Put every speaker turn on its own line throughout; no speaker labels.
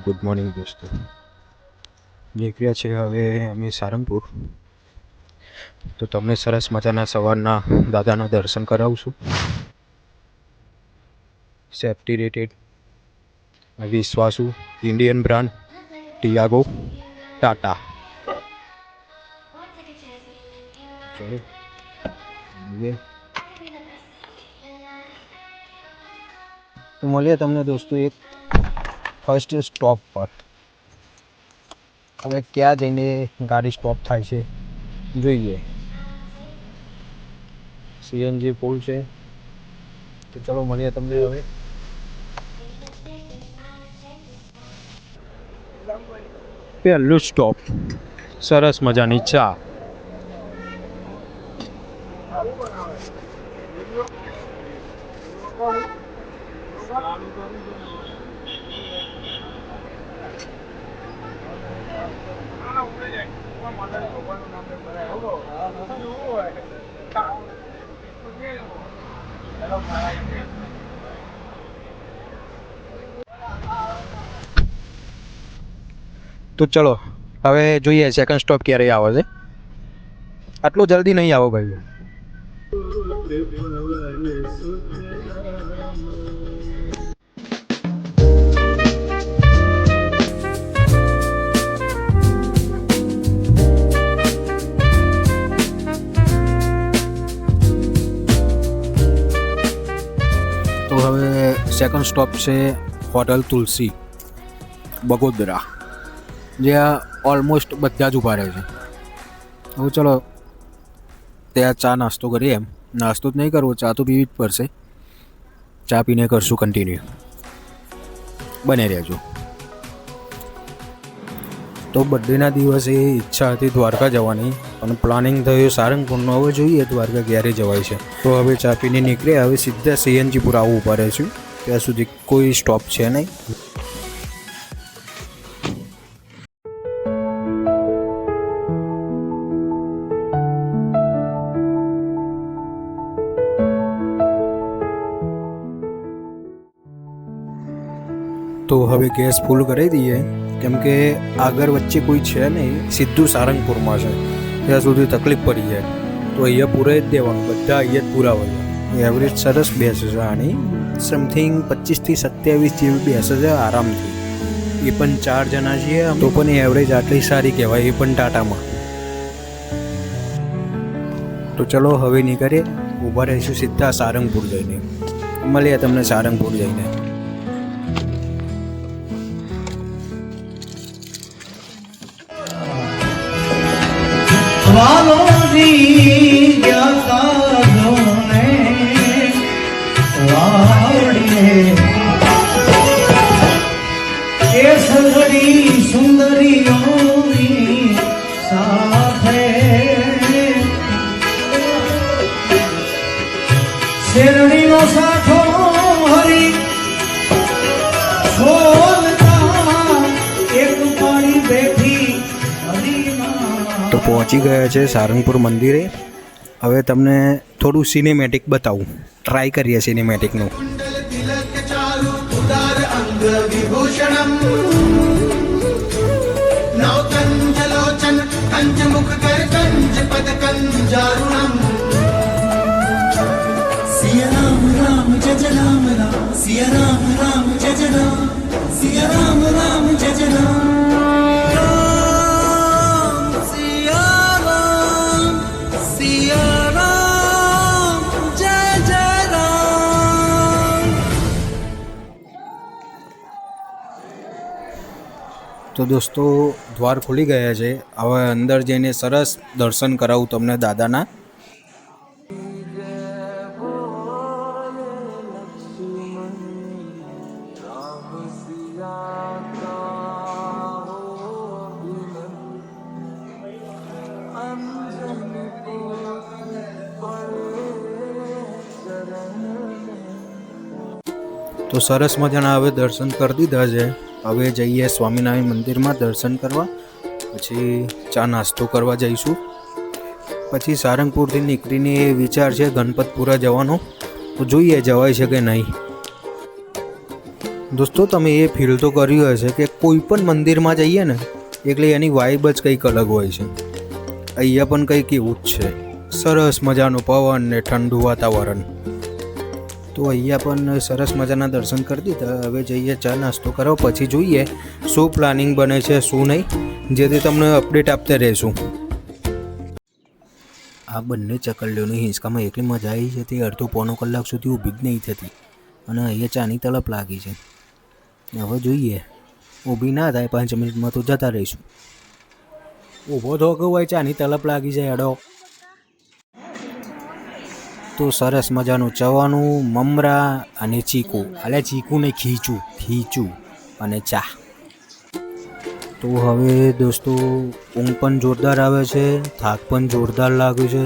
Good morning દોસ્તો. નીકળ્યા છે હવે અમે સારંગપુર. તો તમને સરસ મજાના સવારના દાદાના દર્શન કરાવશું. સેફ્ટી રેટેડ વિશ્વાસુ ઇન્ડિયન બ્રાન્ડ ટિયાગો ટાટા. તો મળીએ તમને દોસ્તો એક ફર્સ્ટ સ્ટોપ પર. હવે ક્યાં જઈને ગાડી સ્ટોપ થાય છે જોઈએ. સીએનજી પુલ છે, તો ચલો મળીએ તમને હવે. પહેલું સ્ટોપ સરસ મજાની ચા. તો ચલો હવે જોઈએ સેકન્ડ સ્ટોપ ક્યારે આવે છે. આટલું જલ્દી નહીં આવો ભાઈ. તો હવે સેકન્ડ સ્ટોપ છે હોટલ તુલસી બગોદરા, જ્યાં ઓલમોસ્ટ બધા જ ઊભા રહે છે. હવે ચલો ત્યાં ચા નાસ્તો કરીએ. એમ નાસ્તો જ નહીં કરવો, ચા તો પીવી જ પડશે. ચા પીને કરશું કન્ટિન્યુ, બને રહેજો. તો બર્થડેના દિવસે ઈચ્છા હતી દ્વારકા જવાની, પણ પ્લાનિંગ થયું સારંગપુરનો. હવે જોઈએ દ્વારકા ક્યારે જવાય છે. તો હવે ચા પીને નીકળ્યા. હવે સીધા સીએનજી પુર આવવું ઊભા રહીશું. ત્યાં સુધી કોઈ સ્ટોપ છે નહીં. તો હવે ગેસ ફૂલ કરી દઈએ, કેમ કે આગળ વચ્ચે કોઈ છે નહીં, સીધું સારંગપુરમાં છે. ત્યાં સુધી તકલીફ પડી જાય. તો અહીંયા પૂરાઈ જ દેવાનું, બધા અહીંયા જ પૂરા હોય. એવરેજ સરસ બેસે છે આની, સમથિંગ 25 થી 27 જેવી બેસે છે આરામથી. એ પણ 4 જણા છીએ, તો પણ એવરેજ આટલી સારી કહેવાય, એ પણ ટાટામાં. તો ચલો હવે નીકળીએ. ઊભા રહીશું સીધા સારંગપુર જઈને. મળીએ તમને સારંગપુર જઈને.
વાલોજી ગયા જોને વાડીએ એ સગડી સુંદરીઓની સાથે શેરણીનો સાઠો હરી છોલતા એક પાણી બેઠી.
તો પહોંચી ગયા છે સારંગપુર મંદિરે. હવે તમને થોડું સિનેમેટિક બતાવું, ટ્રાય કરીએ સિનેમેટિકનું.
સિયા રામ રામ જય જય રામ રામ, સિયા રામ રામ જય જય રામ, સિયા રામ રામ જય જય રામ.
તો દોસ્તો દ્વાર ખુલી ગયા છે. હવે અંદર જઈને સરસ દર્શન કરાવું તમને દાદાના. તો સરસ મજાના હવે દર્શન કરી દીધા છે. હવે જઈએ સ્વામિનારાયણ મંદિરમાં દર્શન કરવા, પછી ચા નાસ્તો કરવા જઈશું. પછી સારંગપુરથી નીકળીને વિચાર છે ગણપતપુરા જવાનો. તો જોઈએ જવાય છે કે નહીં. દોસ્તો તમે એ ફીલ તો કર્યું હશે કે કોઈ પણ મંદિરમાં જઈએ ને એટલે એની વાઇબ જ કંઈક અલગ હોય છે. અહીંયા પણ કંઈક એવું જ છે. સરસ મજાનું પવન ને ઠંડુ વાતાવરણ. તો અહીંયા પણ સરસ મજાના દર્શન કરી દીધા. હવે જઈએ ચા નાસ્તો કરો, પછી જોઈએ શું પ્લાનિંગ બને છે શું નહીં, જેથી તમને અપડેટ આપતા રહીશું. આ બંને ચકલીઓની હિંચકામાં એટલી મજા આવી છે તે અડધો પોણો કલાક સુધી ઊભી જ નહીં થતી, અને અહીંયા ચાની તલપ લાગી છે. હવે જોઈએ, ઊભી ના થાય 5 મિનિટમાં તો જતા રહીશું. ઊભો થો કે હોય ચાની તલપ લાગી જાય અડો. તો સરસ મજાનું ચવાનું, મમરા અને ચીકુ, અલે ચીકુ ને ખીચું અને ચા. તો હવે દોસ્તો ઊંઘ પણ જોરદાર આવે છે, થાક પણ જોરદાર લાગે છે.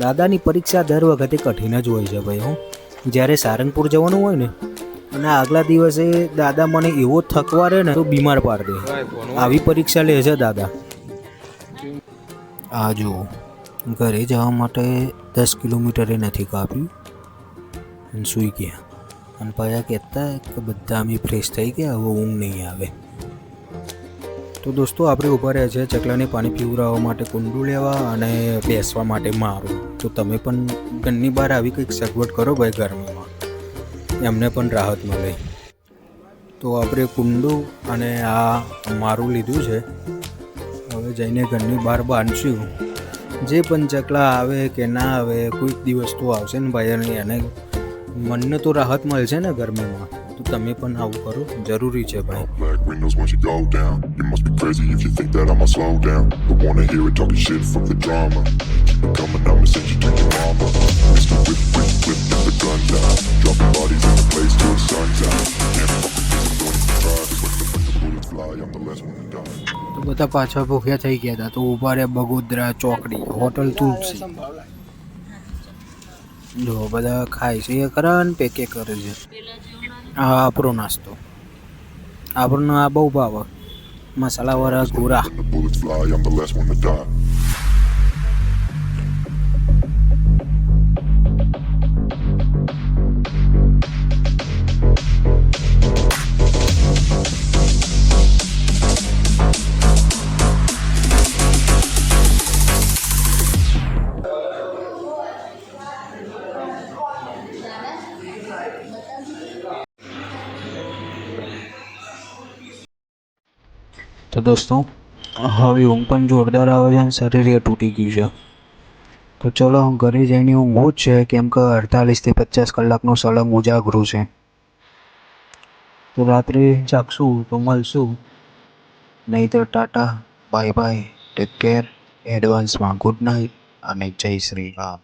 દાદાની પરીક્ષા દર વખતે કઠિન જ હોય છે ભાઈ. હું જ્યારે સારંગપુર જવાનું હોય ને અને આગલા દિવસે દાદા મને એવો થકવારે ને તો બીમાર પાડી દે. આવી પરીક્ષા લે છે દાદા. આ જુઓ, ઘરે જવા માટે 10 કિલોમીટરે નથી કાપ્યું અને સૂઈ ગયા. અને પાછા કહેતા કે બધા અમે ફ્રેશ થઈ ગયા, હવે ઊંઘ નહીં આવે. તો દોસ્તો આપણે ઊભા રહ્યા છે ચકલાને પાણી પીવડાવવા માટે કુંડું લેવા અને બેસવા માટે મારું. તો તમે પણ ઘરની બહાર આવી કંઈક સગવડ કરો ભાઈ ગરમીમાં, એમને પણ રાહત મળે. તો આપણે કુંડું અને આ મારું લીધું છે. હવે જઈને ઘરની બહાર બાંધશું. જે પણ ચકલા આવે કે ના આવે, કોઈક દિવસ તો આવશે ને ભાઈ, અને એને મનને તો રાહત મળશે ને ગરમીમાં. તો તમે પણ આવું કરો, જરૂરી છે ભાઈ.
Black windows once you go down. You must be crazy if you think that I'ma slow down. Don't wanna hear it talking shit from the drama. Keep it coming, I'ma send you to your mama. Mr. Whip, whip, whip, get the gun down. Dropping bodies in the place till the sun's out. Can't fuck with this, I'm going to try. Cause when the bullets fly, I'm the last one to die.
તો બધા પાછા ભૂખ્યા થઈ ગયા હતા. તો ઊભા રહ્યા બગોદરા ચોકડી, હોટલ તુલસી. જો બધા ખાય છે એ ખરા ને પેકે કરે છે. આ આપણો નાસ્તો, આપણને આ બહુ ભાવે, મસાલાવાળા ગોરા.
When the bullets fly, I'm the last one to die.
તો દોસ્તો હવે ઊંઘ પણ જોરદાર આવે છે અને શરીર એ તૂટી ગયું છે. તો ચલો ઘરે જઈને ઊંઘવું જ છે, કેમ કે 48 થી 50 કલાકનું સળંગ ઉજાગરું છે. તો રાત્રે જાગશું તો મળશું, નહીં તો Tata bye bye, take care, એડવાન્સમાં ગુડ નાઇટ અને જય શ્રી રામ.